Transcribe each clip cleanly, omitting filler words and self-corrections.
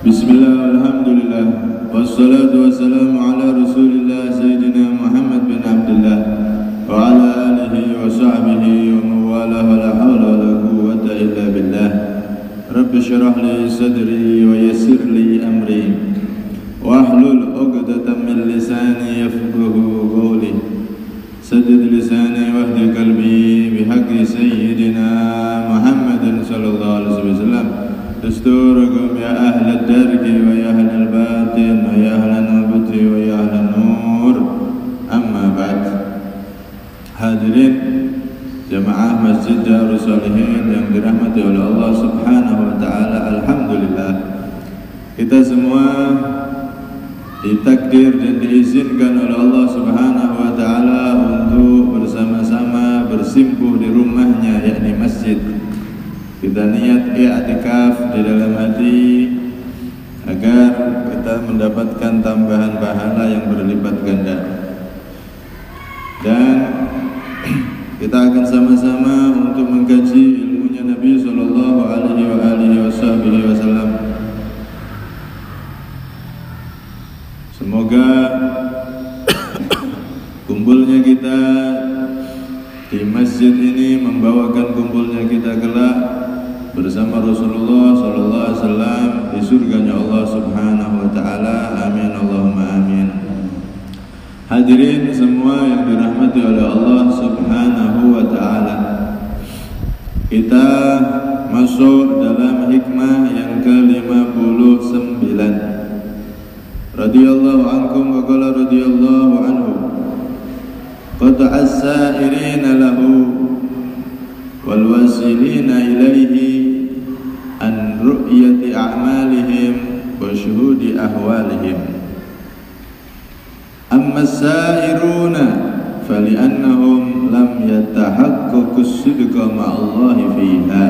Bismillah, alhamdulillah, wassalatu wassalamu ala rasulillah Sayyidina Muhammad bin Abdullah wa ala alihi wa sahbihi wa mawala wa la hawla wa la quwwata illa billah. Rabbi syrah li sadri wa yassir li amri wa ahlul 'uqdatam min lisani yafqahu qawli. Saddid lisani wahdi qalbi bihaqqi Sayyidina Muhammadin sallallahu alaihi wasallam. Dusturakum ya ahlal darki wa ya ahlal batin wa ya ahlal nabati wa ya ahlal nur. Amma ba'd. Hadirin jamaah Masjid Darus Salihin yang dirahmati oleh Allah Subhanahu wa taala, alhamdulillah kita semua ditakdir dan diizinkan oleh Allah Subhanahu wa taala untuk bersama-sama bersimpuh di rumahnya, yakni masjid. Kita niat i'tikaf di dalam hati agar kita mendapatkan tambahan pahala yang berlipat ganda. Dan kita akan sama-sama untuk mengkaji ilmunya Nabi sallallahu alaihi wasallam. Semoga kumpulnya kita di masjid ini membawakan kumpulnya kita kelak bersama Rasulullah sallallahu alaihi wasallam di surganya Allah Subhanahu wa taala. Amin Allahumma amin. Hadirin semua yang dirahmati oleh Allah Subhanahu wa taala, kita masuk dalam hikmah yang ke-59. Radhiyallahu ankum wa qala radhiyallahu anhu qata'a as-sa'irina lahu wal wasilina ilaihi an ru'yati a'malihim wa syuhudi ahwalihim. Amma as-sa'iruna fali'annahum lam yatahaqqaqu as-sidqa ma'allahi fiha,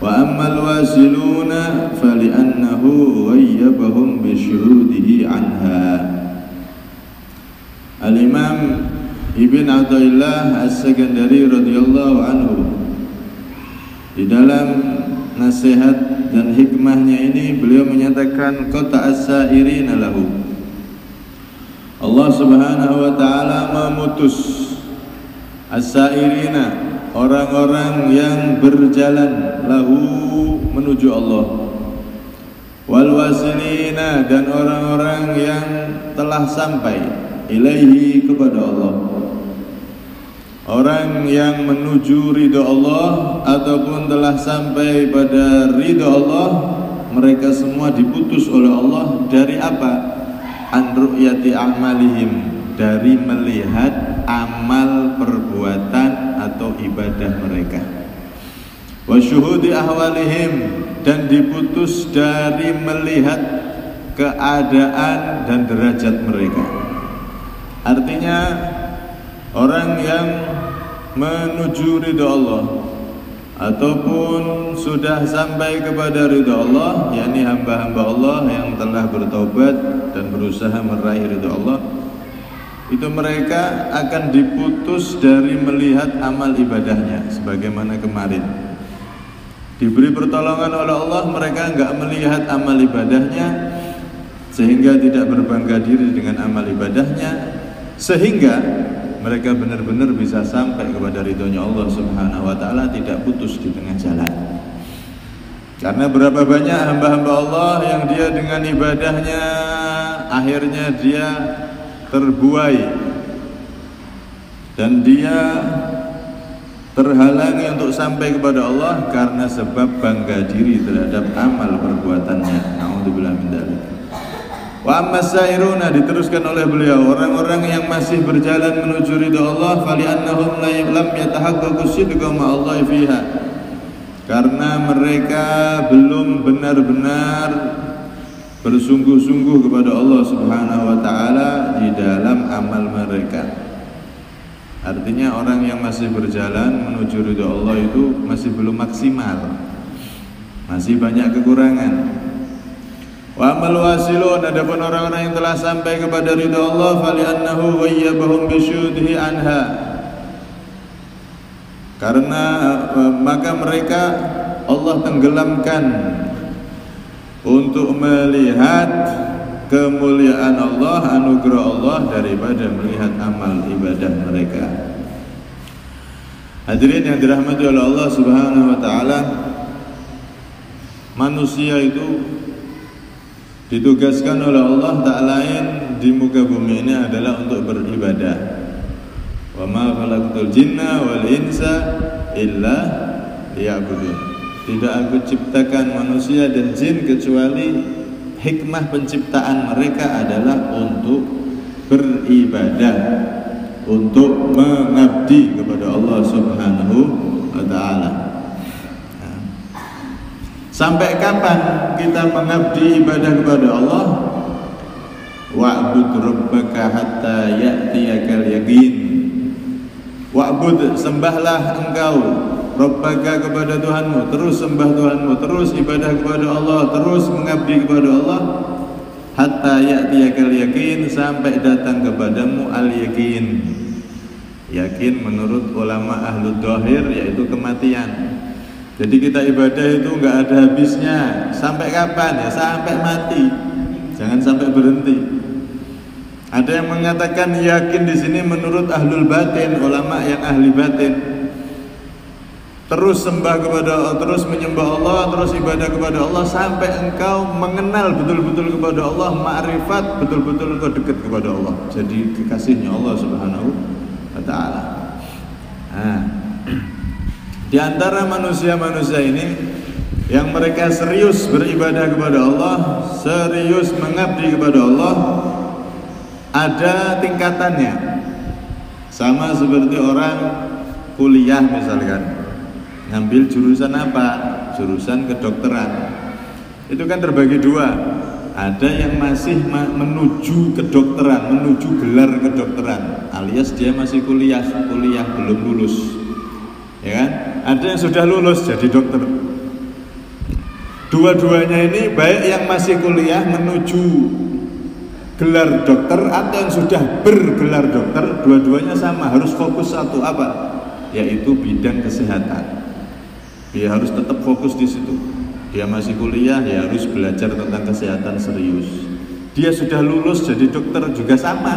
wa amma al-wasiluna fali'annahu ghayyabahum bi syuhudihi anha. Al-Imam Ibn Athaillah As-Sakandari radhiyallahu anhu di dalam nasihat dan hikmahnya ini beliau menyatakan qata as-sa'irina lahu. Allah Subhanahu wa taala memutus as-sa'irina, orang-orang yang berjalan lahu menuju Allah, wal wasilina, dan orang-orang yang telah sampai ilaihi kepada Allah. Orang yang menuju ridha Allah ataupun telah sampai pada ridha Allah, mereka semua diputus oleh Allah dari apa? An ru'yati a'malihim, dari melihat amal perbuatan atau ibadah mereka. Wa syuhudi ahwalihim, dan diputus dari melihat keadaan dan derajat mereka. Artinya orang yang menuju ridha Allah ataupun sudah sampai kepada ridha Allah, yakni hamba-hamba Allah yang telah bertaubat dan berusaha meraih ridha Allah, itu mereka akan diputus dari melihat amal ibadahnya. Sebagaimana kemarin diberi pertolongan oleh Allah, mereka enggak melihat amal ibadahnya sehingga tidak berbangga diri dengan amal ibadahnya, sehingga mereka benar-benar bisa sampai kepada ridhonya Allah Subhanahu wa taala, tidak putus di tengah jalan. Karena berapa banyak hamba-hamba Allah yang dia dengan ibadahnya akhirnya dia terbuai dan dia terhalangi untuk sampai kepada Allah karena sebab bangga diri terhadap amal perbuatannya. Nauzubillah min dzalik. Wa amma as-sa'iruna, diteruskan oleh beliau, orang-orang yang masih berjalan menuju ridha Allah, fali'annahum lam yatahaqqaqu sidqa ma'allahi fiha, karena mereka belum benar-benar bersungguh-sungguh kepada Allah Subhanahu wa taala di dalam amal mereka. Artinya orang yang masih berjalan menuju ridha Allah itu masih belum maksimal, masih banyak kekurangan. Wa amal wasilun, adapun orang-orang yang telah sampai kepada ridha Allah, fali'annahu ghayyabahum bisyudihi anha, karena maka mereka Allah tenggelamkan untuk melihat kemuliaan Allah, anugerah Allah daripada melihat amal ibadah mereka. Hadirin yang dirahmati oleh Allah Subhanahu wa taala, manusia itu ditugaskan oleh Allah tak lain di muka bumi ini adalah untuk beribadah. Wa ma khalaqtul jinna wal insa illa liya'budun. Tidak aku ciptakan manusia dan jin kecuali hikmah penciptaan mereka adalah untuk beribadah, untuk mengabdi kepada Allah Subhanahu wa taala. Sampai kapan kita mengabdi ibadah kepada Allah? Wa'bud rabbaka hatta ya'tiyakal yaqin. Wa'bud, sembahlah engkau rabbaka kepada Tuhanmu, terus sembah Tuhanmu, terus ibadah kepada Allah, terus mengabdi kepada Allah, hatta ya'tiyakal yaqin, sampai datang kepadamu al-yaqin. Yakin menurut ulama ahlul dhahir yaitu kematian. Jadi kita ibadah itu enggak ada habisnya. Sampai kapan? Ya sampai mati. Jangan sampai berhenti. Ada yang mengatakan yakin di sini menurut ahlul batin, ulama yang ahli batin. Terus sembah kepada Allah, terus menyembah Allah, terus ibadah kepada Allah sampai engkau mengenal betul-betul kepada Allah, ma'rifat, betul-betul engkau dekat kepada Allah. Jadi kekasihnya Allah Subhanahu wa taala. Nah, di antara manusia-manusia ini yang mereka serius beribadah kepada Allah, serius mengabdi kepada Allah, ada tingkatannya. Sama seperti orang kuliah misalkan, ngambil jurusan apa? Jurusan kedokteran. Itu kan terbagi dua. Ada yang masih menuju kedokteran, menuju gelar kedokteran, alias dia masih kuliah belum lulus. Ya kan? Ada yang sudah lulus jadi dokter. Dua-duanya ini, baik yang masih kuliah menuju gelar dokter atau yang sudah bergelar dokter, dua-duanya sama, harus fokus satu apa? Yaitu bidang kesehatan. Dia harus tetap fokus di situ. Dia masih kuliah, ya harus belajar tentang kesehatan serius. Dia sudah lulus jadi dokter juga sama.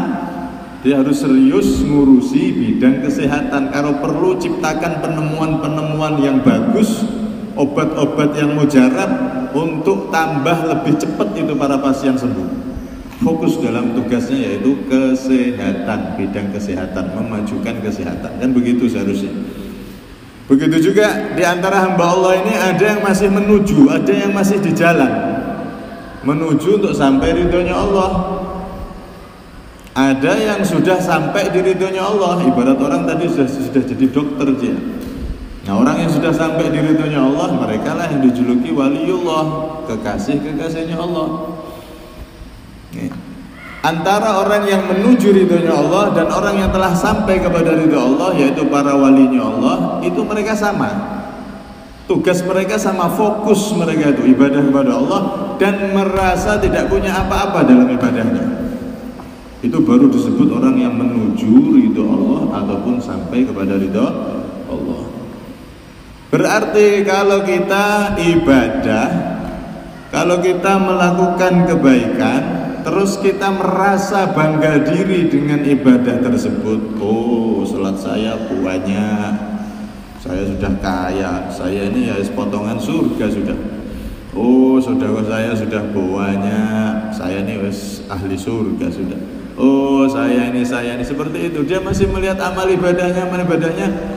Dia harus serius ngurusi bidang kesehatan. Kalau perlu ciptakan penemuan-penemuan yang bagus, obat-obat yang mujarab untuk tambah lebih cepat itu para pasien sembuh. Fokus dalam tugasnya yaitu kesehatan, bidang kesehatan, memajukan kesehatan. Kan begitu seharusnya. Begitu juga di antara hamba Allah ini ada yang masih menuju, ada yang masih di jalan menuju untuk sampai ridhonya Allah. Ada yang sudah sampai di ridhonya Allah. Ibarat orang tadi sudah jadi dokter dia. Nah, orang yang sudah sampai di ridhonya Allah, mereka lah yang dijuluki waliullah, kekasih-kekasihnya Allah. Nih. Antara orang yang menuju ridhonya Allah dan orang yang telah sampai kepada ridho Allah, yaitu para walinya Allah, itu mereka sama. Tugas mereka sama, fokus mereka itu ibadah kepada Allah dan merasa tidak punya apa-apa dalam ibadahnya. Itu baru disebut orang yang menuju ridho Allah ataupun sampai kepada ridho Allah. Berarti kalau kita ibadah, kalau kita melakukan kebaikan, terus kita merasa bangga diri dengan ibadah tersebut. Oh, salat saya banyak, saya sudah kaya, saya ini ya potongan surga sudah. Oh, saudara saya sudah banyak, saya ini wis ahli surga sudah. Oh, saya ini seperti itu. Dia masih melihat amal ibadahnya,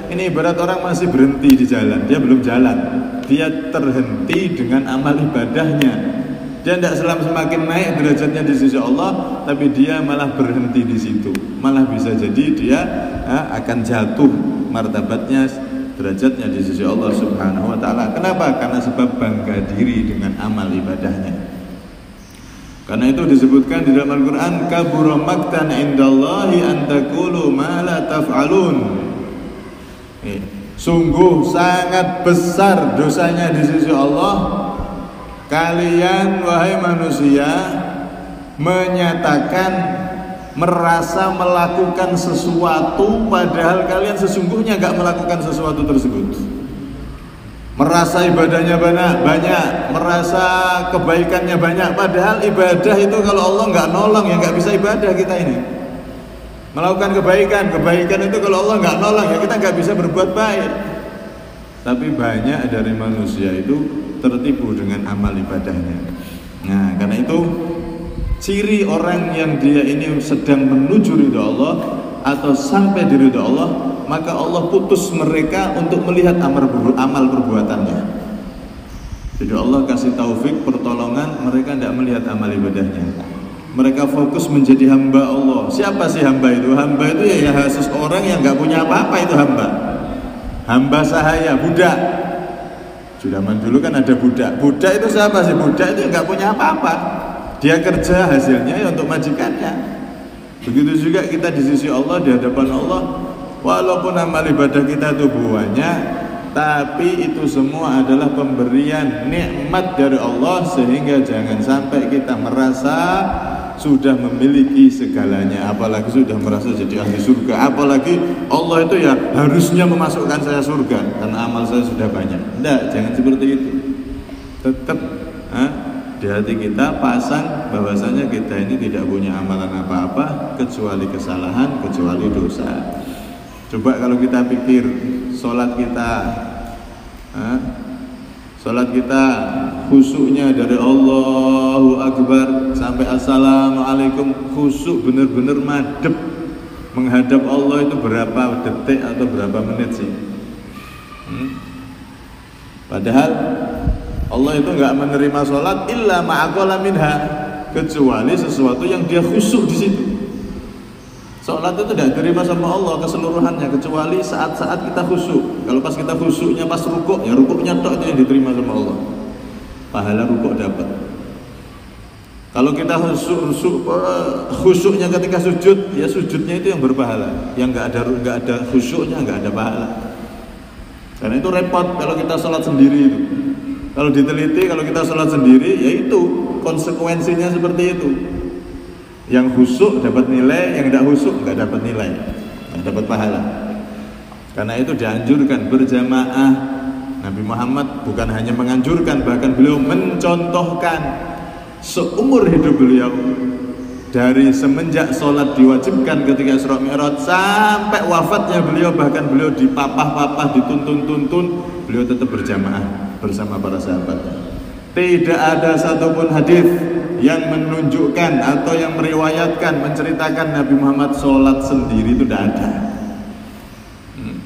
ini ibarat orang masih berhenti di jalan. Dia belum jalan, dia terhenti dengan amal ibadahnya. Dia tidak semakin naik derajatnya di sisi Allah, tapi dia malah berhenti di situ. Malah bisa jadi dia akan jatuh martabatnya, derajatnya di sisi Allah Subhanahu wa taala. Kenapa? Karena sebab bangga diri dengan amal ibadahnya. Karena itu disebutkan di dalam Al-Qur'an, kabura maqtan indallahi an taqulu ma la taf'alun. Sungguh sangat besar dosanya di sisi Allah kalian wahai manusia menyatakan, merasa melakukan sesuatu padahal kalian sesungguhnya enggak melakukan sesuatu tersebut. merasa ibadahnya banyak, merasa kebaikannya banyak, padahal ibadah itu kalau Allah nggak nolong ya nggak bisa ibadah kita ini. Melakukan kebaikan itu kalau Allah nggak nolong ya kita nggak bisa berbuat baik. Tapi banyak dari manusia itu tertipu dengan amal ibadahnya. Nah, karena itu ciri orang yang dia ini sedang menuju ridha Allah atau sampai di ridha Allah, maka Allah putus mereka untuk melihat amal perbuatannya. Jadi Allah kasih taufik, pertolongan, mereka tidak melihat amal ibadahnya. Mereka fokus menjadi hamba Allah. Siapa sih hamba itu? Hamba itu ya seseorang yang nggak punya apa-apa, itu hamba. Hamba sahaya, budak. Zaman dulu kan ada budak. Budak itu siapa sih? Budak itu nggak punya apa-apa. Dia kerja, hasilnya ya untuk majikannya. Begitu juga kita di sisi Allah, di hadapan Allah, walaupun amal ibadah kita itu banyak, tapi itu semua adalah pemberian nikmat dari Allah, sehingga jangan sampai kita merasa sudah memiliki segalanya, apalagi sudah merasa jadi ahli surga, apalagi Allah itu ya harusnya memasukkan saya surga karena amal saya sudah banyak. Tidak, jangan seperti itu. Tetap di hati kita pasang bahwasanya kita ini tidak punya amalan apa-apa kecuali kesalahan, kecuali dosa. Coba kalau kita pikir sholat kita khusyuknya dari Allahu Akbar sampai Assalamualaikum, khusyuk benar-benar madep menghadap Allah itu berapa detik atau berapa menit sih? Padahal Allah itu nggak menerima sholat illa ma'aqala minha, kecuali sesuatu yang dia khusyuk di situ. Sholat itu tidak diterima sama Allah keseluruhannya, kecuali saat-saat kita khusyuk. Kalau pas kita khusyuknya pas rukuk, ya rukuknya tok itu yang diterima sama Allah. Pahala rukuk dapat. Kalau kita khusyuknya ketika sujud, ya sujudnya itu yang berpahala. Yang nggak ada khusyuknya nggak ada pahala. Karena itu repot kalau kita sholat sendiri itu. Kalau diteliti, kalau kita sholat sendiri, ya itu konsekuensinya seperti itu. Yang khusyuk dapat nilai, yang tidak khusyuk nggak dapat nilai, nggak dapat pahala. Karena itu dianjurkan berjamaah. Nabi Muhammad bukan hanya menganjurkan, bahkan beliau mencontohkan seumur hidup beliau, dari semenjak sholat diwajibkan ketika Isra Mi'raj sampai wafatnya beliau, bahkan beliau dipapah-papah, dituntun-tuntun, beliau tetap berjamaah bersama para sahabatnya. Tidak ada satupun hadis yang menunjukkan atau yang meriwayatkan, menceritakan Nabi Muhammad sholat sendiri, itu tidak ada.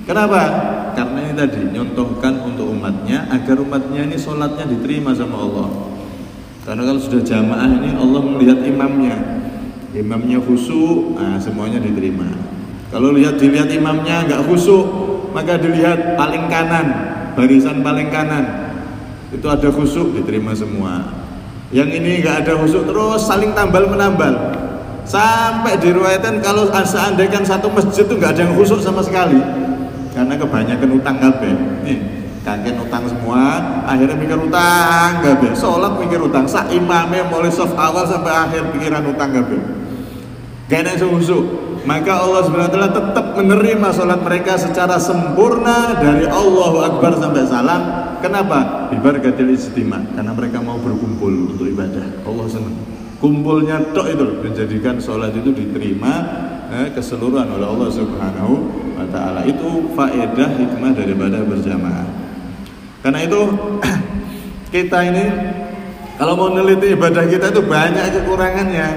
Kenapa? Karena ini tadi nyontohkan untuk umatnya, agar umatnya ini sholatnya diterima sama Allah. Karena kalau sudah jamaah ini Allah melihat imamnya khusyuk, semuanya diterima. Kalau dilihat imamnya nggak khusyuk, maka dilihat paling kanan, barisan paling kanan, itu ada khusyuk, diterima semua. Yang ini nggak ada khusyuk, terus saling tambal menambal, sampai diriwayatkan kalau seandainya satu masjid itu nggak ada yang khusyuk sama sekali, karena kebanyakan utang kabeh. Kakek utang semua, akhirnya mikir utang kabeh. Sholat mikir utang, sak imamnya mulai soft awal sampai akhir pikiran utang kabeh. Gak ada yang khusyuk. Maka Allah SWT tetap menerima sholat mereka secara sempurna dari Allahu Akbar sampai salam. Kenapa? Bibarakatil ijtima, karena mereka mau berkumpul untuk ibadah. Allah senang. Kumpulnya tok itu menjadikan sholat itu diterima keseluruhan oleh Allah Subhanahu wa Ta'ala. Itu faedah hikmah daripada berjamaah. Karena itu kita ini kalau mau meneliti ibadah kita itu banyak kekurangannya,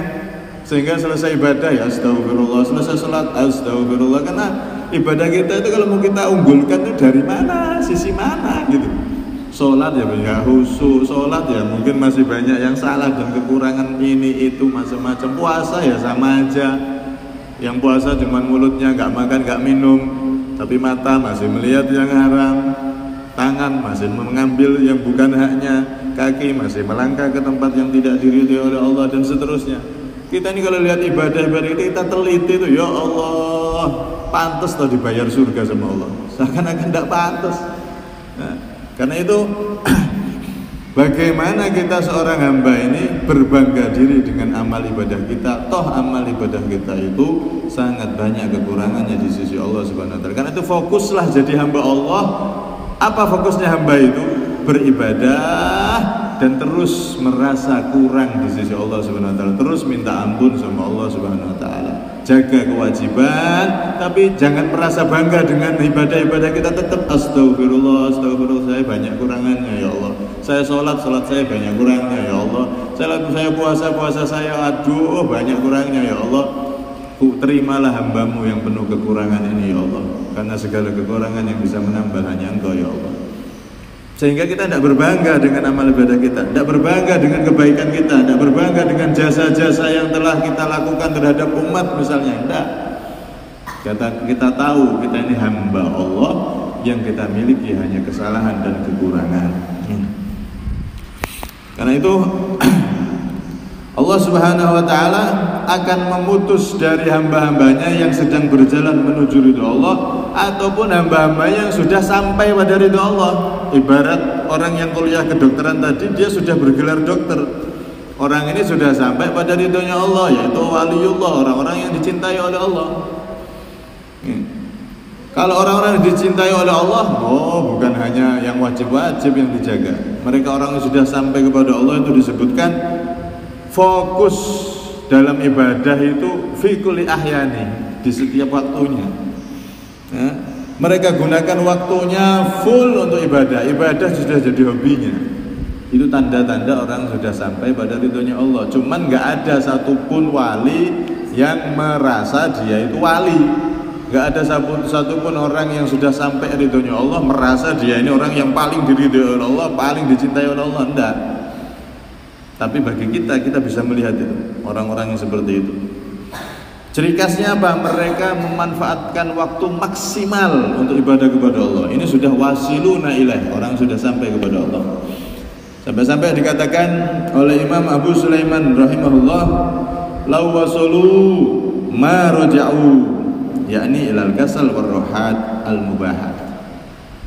sehingga selesai ibadah ya astagfirullah, selesai sholat astagfirullah. Karena ibadah kita itu kalau mau kita unggulkan itu dari mana, sisi mana gitu. Sholat ya banyak khusyuk, sholat ya mungkin masih banyak yang salah dan kekurangan ini itu macam-macam. Puasa ya sama aja, yang puasa cuma mulutnya nggak makan nggak minum, tapi mata masih melihat yang haram, tangan masih mengambil yang bukan haknya, kaki masih melangkah ke tempat yang tidak diridhoi oleh Allah, dan seterusnya. Kita ini kalau lihat ibadah-ibadah ini kita teliti itu, ya Allah, pantas atau dibayar surga sama Allah? Seakan-akan tidak pantas. Nah, karena itu bagaimana kita seorang hamba ini berbangga diri dengan amal ibadah kita? Toh amal ibadah kita itu sangat banyak kekurangannya di sisi Allah Subhanahu wa Ta'ala. Karena itu fokuslah jadi hamba Allah, Apa fokusnya hamba itu? Beribadah dan terus merasa kurang di sisi Allah Subhanahu wa taala, terus minta ampun sama Allah Subhanahu wa taala. Jaga kewajiban, tapi jangan merasa bangga dengan ibadah-ibadah kita. Tetap astagfirullah, saya banyak kurangannya ya Allah. Saya sholat saya banyak kurangnya ya Allah. Saya puasa saya aduh banyak kurangnya ya Allah. Terimalah hambamu yang penuh kekurangan ini ya Allah, karena segala kekurangan yang bisa menambah hanya Engkau ya Allah. Sehingga kita tidak berbangga dengan amal ibadah kita, tidak berbangga dengan kebaikan kita, tidak berbangga dengan jasa-jasa yang telah kita lakukan terhadap umat misalnya. Tidak. Kita tahu kita ini hamba Allah, yang kita miliki hanya kesalahan dan kekurangan. Karena itu Allah Subhanahu wa taala akan memutus dari hamba-hambanya yang sedang berjalan menuju ridha Allah, ataupun hamba-hambanya yang sudah sampai pada ridha Allah. Ibarat orang yang kuliah kedokteran tadi, dia sudah bergelar dokter. Orang ini sudah sampai pada ridhonya Allah, yaitu waliullah, orang-orang yang dicintai oleh Allah. Kalau orang-orang yang dicintai oleh Allah, bukan hanya yang wajib-wajib yang dijaga. Mereka orang yang sudah sampai kepada Allah itu disebutkan fokus dalam ibadah itu fi kulli ahyani, di setiap waktunya. Mereka gunakan waktunya full untuk ibadah. Ibadah sudah jadi hobinya. Itu tanda-tanda orang sudah sampai pada ridhonya Allah. Cuman nggak ada satupun wali yang merasa dia itu wali. Nggak ada satupun orang yang sudah sampai ridhonya Allah merasa dia ini orang yang paling diridhoi oleh Allah, paling dicintai oleh Allah. Enggak. Tapi bagi kita bisa melihat itu, orang-orang yang seperti itu. Ciri khasnya apa? Mereka memanfaatkan waktu maksimal untuk ibadah kepada Allah. Ini sudah wasiluna ilaih, orang sudah sampai kepada Allah. Sampai-sampai dikatakan oleh Imam Abu Sulaiman rahimahullah, law wasalu ma raja'u, yakni ilal kasal war rahat al mubahat.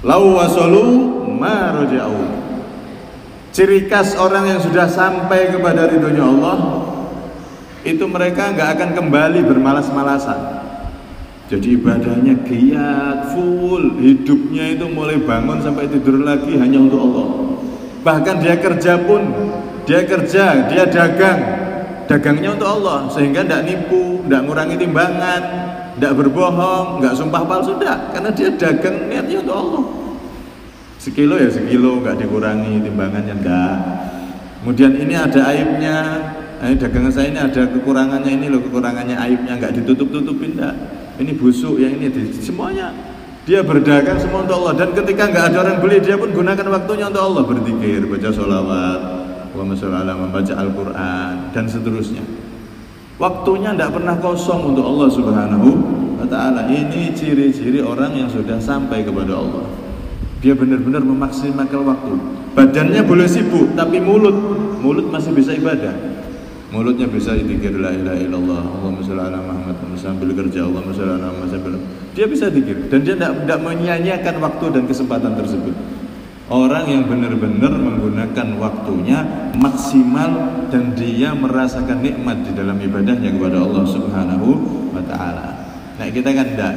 Law wasalu ma raja'u. Ciri khas orang yang sudah sampai kepada ridhonya Allah itu mereka nggak akan kembali bermalas-malasan. Jadi ibadahnya giat, full, hidupnya itu mulai bangun sampai tidur lagi hanya untuk Allah. Bahkan dia kerja pun, dia dagang, dagangnya untuk Allah, sehingga tidak nipu, tidak ngurangi timbangan, tidak berbohong, nggak sumpah palsu, tidak, karena dia dagang niatnya untuk Allah. Sekilo ya sekilo, nggak dikurangi timbangannya, enggak. Kemudian ini ada aibnya, dagangan saya ini ada kekurangannya, ini loh kekurangannya, aibnya, nggak ditutup-tutupin, enggak. Ini busuk, yang ini semuanya. Dia berdagang semua untuk Allah, dan ketika nggak ada orang beli, dia pun gunakan waktunya untuk Allah, berzikir, baca sholawat, membaca Al-Quran, dan seterusnya. Waktunya tidak pernah kosong untuk Allah Subhanahu wa ta'ala. Ini ciri-ciri orang yang sudah sampai kepada Allah. Dia benar-benar memaksimalkan waktu. Badannya boleh sibuk, tapi mulut masih bisa ibadah. Mulutnya bisa zikir la ilaha illallah, Allahumma shalli ala Muhammad, sambil kerja Allahumma shalli ala Muhammad. Dia bisa zikir dan dia tidak menyia-nyiakan waktu dan kesempatan tersebut. Orang yang benar-benar menggunakan waktunya maksimal dan dia merasakan nikmat di dalam ibadahnya kepada Allah Subhanahu wa ta'ala. Nah, kita kan tidak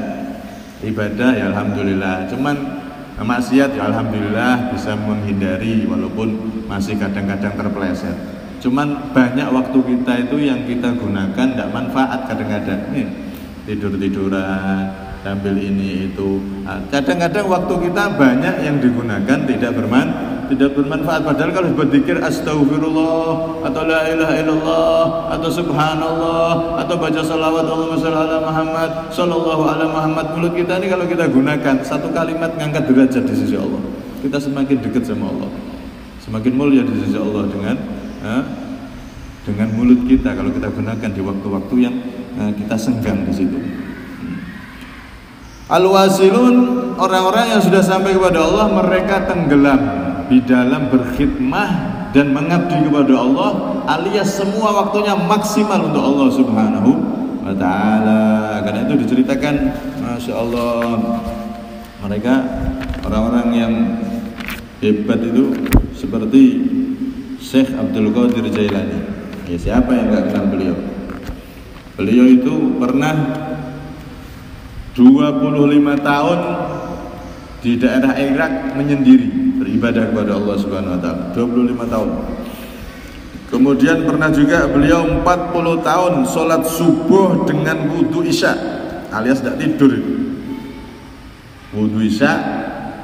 ibadah ya alhamdulillah, cuman maksiat ya alhamdulillah bisa menghindari walaupun masih kadang-kadang terpeleset. Cuman banyak waktu kita itu yang kita gunakan tidak manfaat kadang-kadang. Tidur-tiduran, sambil ini itu. Kadang-kadang waktu kita banyak yang digunakan tidak bermanfaat. Padahal kalau berzikir astagfirullah atau la ilaha illallah atau subhanallah atau baca salawat Allahumma shalli ala Muhammad sallallahu ala Muhammad, mulut kita ini kalau kita gunakan satu kalimat ngangkat derajat di sisi Allah. Kita semakin dekat sama Allah, semakin mulia di sisi Allah dengan mulut kita kalau kita gunakan di waktu-waktu yang kita senggang di situ. Al-wasilun, orang-orang yang sudah sampai kepada Allah, mereka tenggelam di dalam berkhidmah dan mengabdi kepada Allah, alias semua waktunya maksimal untuk Allah Subhanahu wa ta'ala. Karena itu diceritakan, Masya Allah, mereka orang-orang yang hebat itu seperti Syekh Abdul Qadir Jailani. Ya, siapa yang gak kenal beliau? Beliau itu pernah 25 tahun di daerah Irak menyendiri beribadah kepada Allah Subhanahu wa taala 25 tahun. Kemudian pernah juga beliau 40 tahun sholat subuh dengan wudu isya alias tidak tidur. Wudu isya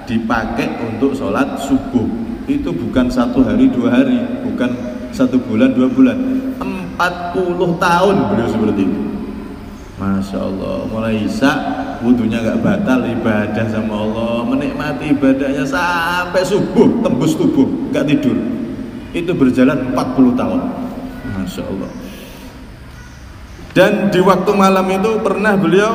dipakai untuk sholat subuh. Itu bukan 1 hari 2 hari, bukan 1 bulan 2 bulan, 40 tahun beliau seperti itu. Masya Allah, mulai isya wudunya gak batal, ibadah sama Allah, menikmati ibadahnya sampai subuh, tembus tubuh, gak tidur. Itu berjalan 40 tahun. Masya Allah. Dan di waktu malam itu pernah beliau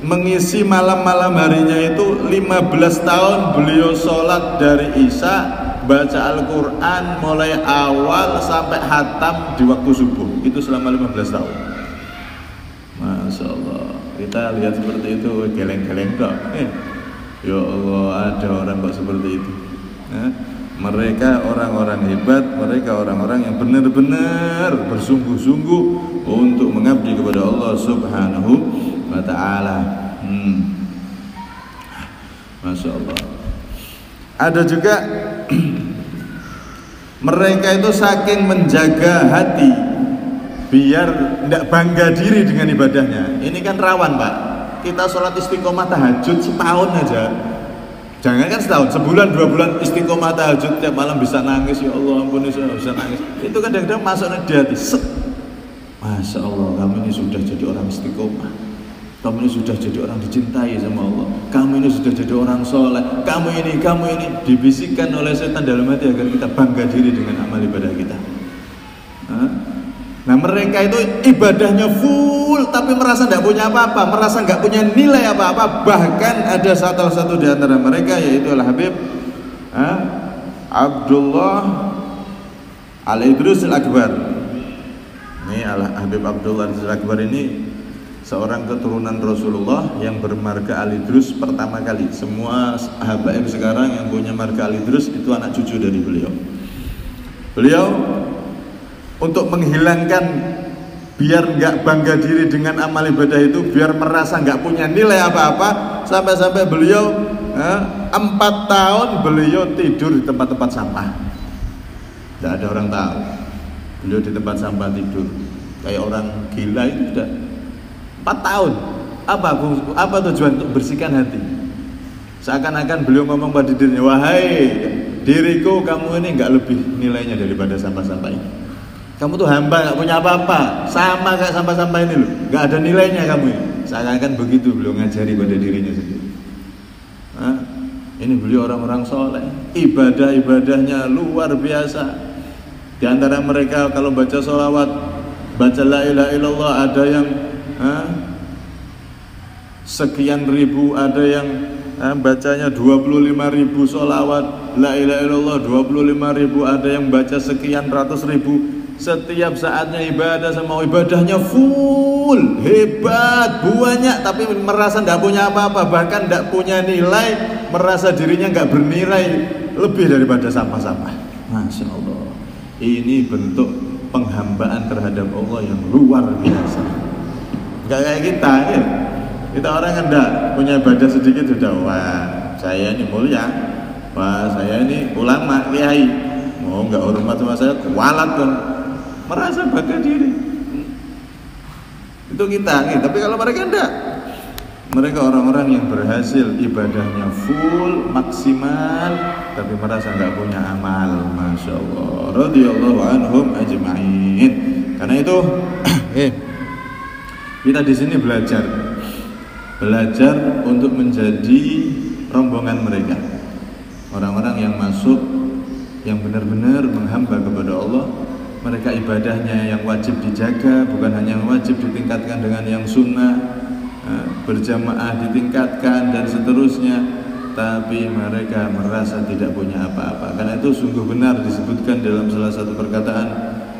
mengisi malam-malam harinya itu 15 tahun beliau sholat dari isya, baca Al-Quran mulai awal sampai khatam di waktu subuh. Itu selama 15 tahun. Masya Allah. Kita lihat seperti itu, geleng-geleng kok. Ya Allah, ada orang kok seperti itu. Mereka orang-orang hebat, mereka orang-orang yang benar-benar bersungguh-sungguh untuk mengabdi kepada Allah Subhanahu wa ta'ala. Masya Allah. Ada juga mereka itu saking menjaga hati biar tidak bangga diri dengan ibadahnya. Ini kan rawan Pak, kita sholat istiqomah tahajud setahun aja, jangan kan setahun, sebulan 2 bulan istiqomah tahajud tiap malam bisa nangis, ya Allah ampun saya bisa nangis. Itu kadang-kadang masuknya di hati, Masya Allah, kamu ini sudah jadi orang istiqomah, kamu ini sudah jadi orang dicintai sama Allah, kamu ini sudah jadi orang soleh, kamu ini dibisikkan oleh setan dalam hati agar kita bangga diri dengan amal ibadah kita. Nah mereka itu ibadahnya full tapi merasa tidak punya apa-apa, merasa nggak punya nilai apa-apa. Bahkan ada salah satu di antara mereka yaitu Al-Habib Abdullah Al-Idrus Al-Akbar. Ini Al-Habib Abdullah Al-Idrus Al-Akbar ini seorang keturunan Rasulullah yang bermarga Al-Idrus pertama kali. Semua habaib sekarang yang punya marga Al-Idrus itu anak cucu dari beliau. Beliau untuk menghilangkan biar nggak bangga diri dengan amal ibadah itu, biar merasa nggak punya nilai apa-apa, sampai-sampai beliau 4 tahun beliau tidur di tempat-tempat sampah. Tidak ada orang tahu. Beliau di tempat sampah tidur kayak orang gila itu sudah 4 tahun. Apa tujuan? Untuk bersihkan hati. Seakan-akan beliau ngomong pada dirinya, wahai diriku, kamu ini nggak lebih nilainya daripada sampah-sampah ini. Kamu tuh hamba, gak punya apa-apa, sama kayak sampah-sampah ini loh, gak ada nilainya kamu ini. Seakan-akan begitu beliau ngajari pada dirinya sendiri. Ini beliau orang-orang soleh, ibadah-ibadahnya luar biasa. Di antara mereka kalau baca sholawat, baca la ilaha illallah, ada yang sekian ribu, ada yang bacanya 25.000 sholawat la ilaha illallah 25.000, ada yang baca sekian ratus ribu. Setiap saatnya ibadah sama ibadahnya full, hebat, banyak, tapi merasa tidak punya apa-apa, bahkan tidak punya nilai, merasa dirinya nggak bernilai lebih daripada sampah-sampah. Masya Allah, ini bentuk penghambaan terhadap Allah yang luar biasa. Gak kayak kita, ya. Kita orang yang tidak punya ibadah sedikit sudah, wah saya ini mulia, wah saya ini ulama, kiai, mau nggak hormat sama saya, kualat kan. Merasa bangga diri. Itu kita. Tapi kalau mereka enggak, mereka orang-orang yang berhasil ibadahnya full, maksimal, tapi merasa enggak punya amal. Masya Allah, radhiyallahu anhum ajma'in. Karena itu kita di sini belajar untuk menjadi rombongan mereka, orang-orang yang masuk, yang benar-benar menghamba kepada Allah. Mereka ibadahnya yang wajib dijaga, bukan hanya yang wajib ditingkatkan dengan yang sunnah, berjamaah ditingkatkan dan seterusnya, tapi mereka merasa tidak punya apa-apa. Karena itu sungguh benar disebutkan dalam salah satu perkataan,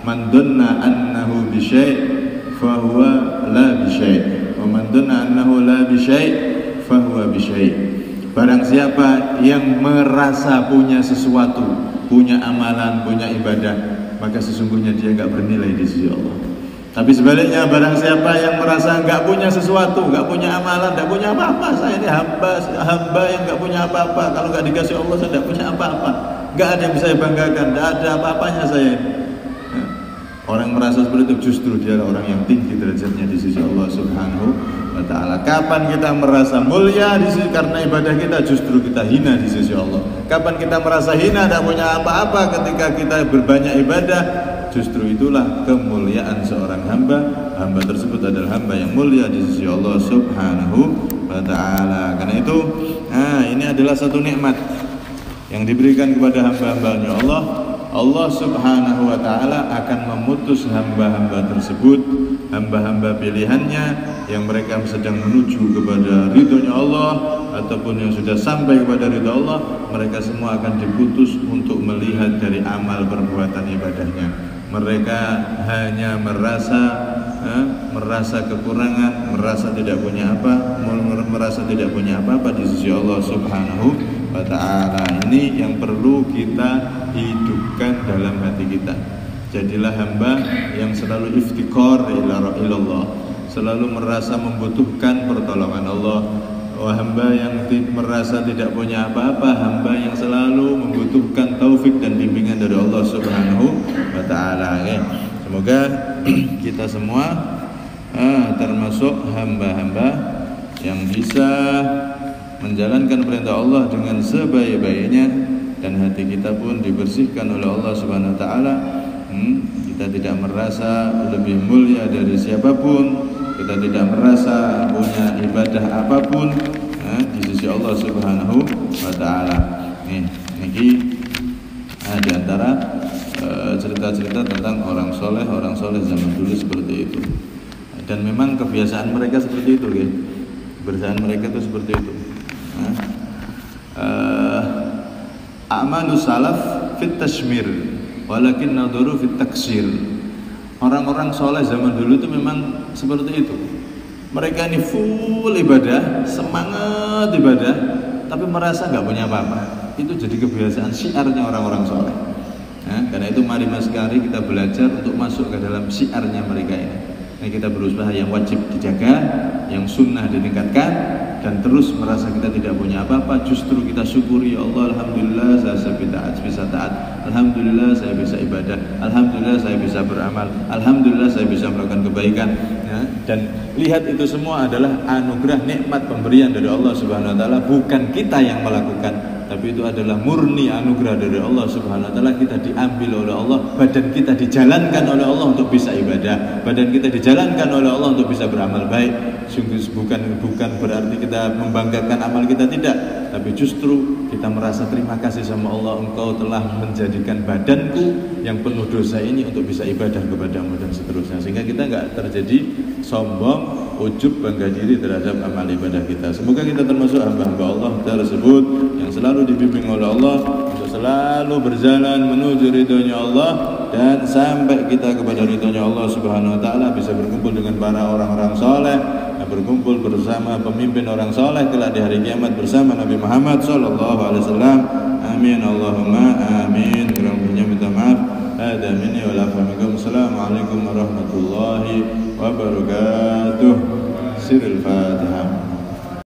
man dhanna annahu bi syai' fa huwa la bi syai', wa man dhanna annahu la bi syai' fa huwa bi syai'. Barang siapa yang merasa punya sesuatu, punya amalan, punya ibadah, maka sesungguhnya dia enggak bernilai di sisi Allah. Tapi sebaliknya, barang siapa yang merasa nggak punya sesuatu, nggak punya amalan, nggak punya apa-apa, saya ini hamba yang nggak punya apa-apa. Kalau nggak dikasih Allah, saya nggak punya apa-apa. Nggak ada yang bisa saya banggakan, nggak ada apa-apanya saya. Orang merasa seperti itu justru dia orang yang tinggi derajatnya di sisi Allah Subhanahu wa Ta'ala. Kapan kita merasa mulia di sisi karena ibadah kita, justru kita hina di sisi Allah. Kapan kita merasa hina, tidak punya apa-apa ketika kita berbanyak ibadah, justru itulah kemuliaan seorang hamba. Hamba tersebut adalah hamba yang mulia di sisi Allah Subhanahu wa Ta'ala. Karena itu, ini adalah satu nikmat yang diberikan kepada hamba-hambanya Allah. Allah Subhanahu wa Ta'ala akan memutus hamba-hamba tersebut, hamba-hamba pilihannya yang mereka sedang menuju kepada ridhonya Allah ataupun yang sudah sampai kepada ridho Allah. Mereka semua akan diputus untuk melihat dari amal perbuatan ibadahnya. Mereka hanya merasa kekurangan, merasa tidak punya apa-apa di sisi Allah Subhanahu wa Ta'ala. Ini yang perlu kita hidupkan dalam hati kita. Jadilah hamba yang selalu iftikar ilallah, selalu merasa membutuhkan pertolongan Allah. Hamba yang merasa tidak punya apa-apa, hamba yang selalu membutuhkan taufik dan bimbingan dari Allah Subhanahu wa Ta'ala. Semoga kita semua termasuk hamba-hamba yang bisa menjalankan perintah Allah dengan sebaik-baiknya, dan hati kita pun dibersihkan oleh Allah Subhanahu wa Ta'ala. Kita tidak merasa lebih mulia dari siapapun, kita tidak merasa punya ibadah apapun di sisi Allah Subhanahu wa Ta'ala. Ini di antara cerita-cerita tentang orang soleh zaman dulu seperti itu. Dan memang kebiasaan mereka seperti itu, kebiasaan mereka itu seperti itu. A'malus salaf fit tashmir walakin nadhuru fit taksir. Orang-orang soleh zaman dulu itu memang seperti itu. Mereka ini full ibadah, semangat ibadah, tapi merasa nggak punya apa-apa. Itu jadi kebiasaan syiarnya orang-orang soleh. Karena itu mari sekali kita belajar untuk masuk ke dalam syiarnya mereka ini. Kita berusaha yang wajib dijaga, yang sunnah ditingkatkan, dan terus merasa kita tidak punya apa-apa, justru kita syukuri, ya Allah, alhamdulillah saya bisa taat, alhamdulillah saya bisa ibadah, alhamdulillah saya bisa beramal, alhamdulillah saya bisa melakukan kebaikan. Dan lihat itu semua adalah anugerah, nikmat, pemberian dari Allah Subhanahu wa Ta'ala. Bukan kita yang melakukan, tapi itu adalah murni anugerah dari Allah Subhanahu wa Ta'ala. Kita diambil oleh Allah, badan kita dijalankan oleh Allah untuk bisa ibadah, badan kita dijalankan oleh Allah untuk bisa beramal baik. Sungguh bukan berarti kita membanggakan amal kita, tidak, tapi justru kita merasa terima kasih sama Allah, Engkau telah menjadikan badanku yang penuh dosa ini untuk bisa ibadah kepadamu, dan seterusnya. Sehingga kita nggak terjadi sombong, ujub, bangga diri terhadap amal ibadah kita. Semoga kita termasuk hamba-hamba Allah tersebut yang selalu dibimbing oleh Allah untuk selalu berjalan menuju ridhonya Allah, dan sampai kita kepada ridhonya Allah Subhanahu wa Ta'ala, bisa berkumpul dengan para orang-orang soleh, berkumpul bersama pemimpin orang soleh kelak di hari kiamat bersama Nabi Muhammad sallallahu alaihi wasallam. Amin Allahumma amin. Kurang lebihnya minta maaf. Hada minni wa la fahmikum. Assalamualaikum warahmatullahi wabarakatuh. Sirul Fatihah.